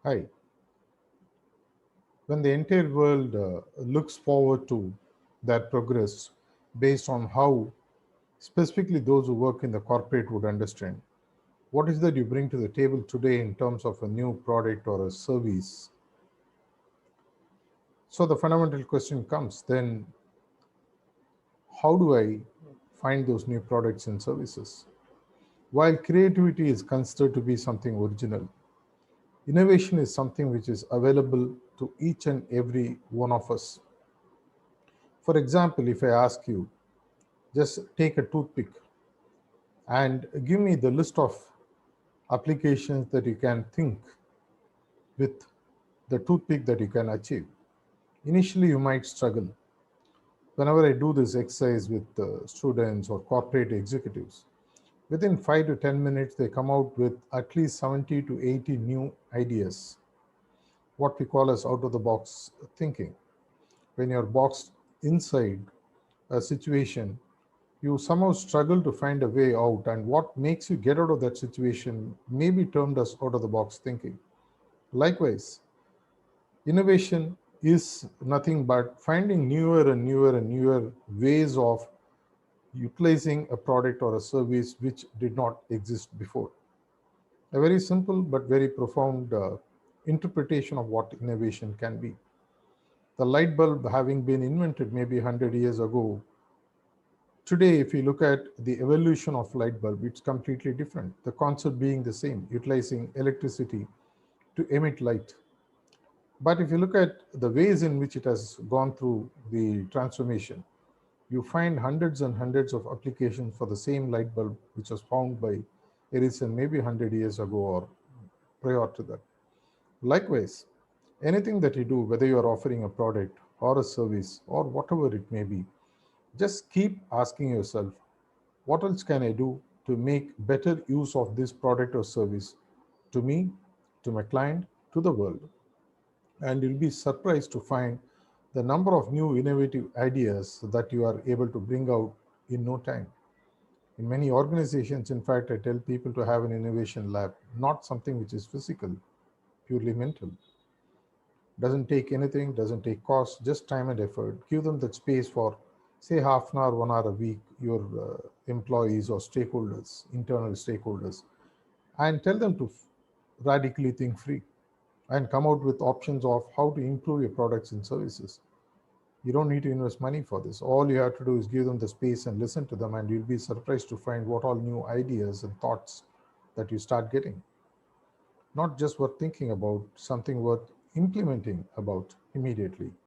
Hi. When the entire world looks forward to that progress based on how specifically those who work in the corporate would understand, what is that you bring to the table today in terms of a new product or a service? So the fundamental question comes then, how do I find those new products and services? While creativity is considered to be something original, innovation is something which is available to each and every one of us. For example, if I ask you, just take a toothpick and give me the list of applications that you can think with the toothpick that you can achieve. Initially, you might struggle. Whenever I do this exercise with students or corporate executives, within 5 to 10 minutes, they come out with at least 70 to 80 new ideas, what we call as out of the box thinking. When you're boxed inside a situation, you somehow struggle to find a way out, and what makes you get out of that situation may be termed as out of the box thinking. Likewise, innovation is nothing but finding newer and newer and newer ways of utilizing a product or a service which did not exist before. A very simple but very profound interpretation of what innovation can be. The light bulb having been invented maybe 100 years ago, today, if you look at the evolution of light bulb, it's completely different. The concept being the same, utilizing electricity to emit light. But if you look at the ways in which it has gone through the transformation, you find hundreds and hundreds of applications for the same light bulb which was found by Edison maybe 100 years ago or prior to that. Likewise, anything that you do, whether you are offering a product or a service or whatever it may be, just keep asking yourself, what else can I do to make better use of this product or service to me, to my client, to the world? And you'll be surprised to find the number of new innovative ideas that you are able to bring out in no time. In many organizations, in fact, I tell people to have an innovation lab, not something which is physical, purely mental. Doesn't take anything, doesn't take cost, just time and effort. Give them that space for, say, half an hour, 1 hour a week, your employees or stakeholders, internal stakeholders, and tell them to radically think free and come out with options of how to improve your products and services. You don't need to invest money for this. All you have to do is give them the space and listen to them, and you'll be surprised to find what all new ideas and thoughts that you start getting. Not just worth thinking about, something worth implementing about immediately.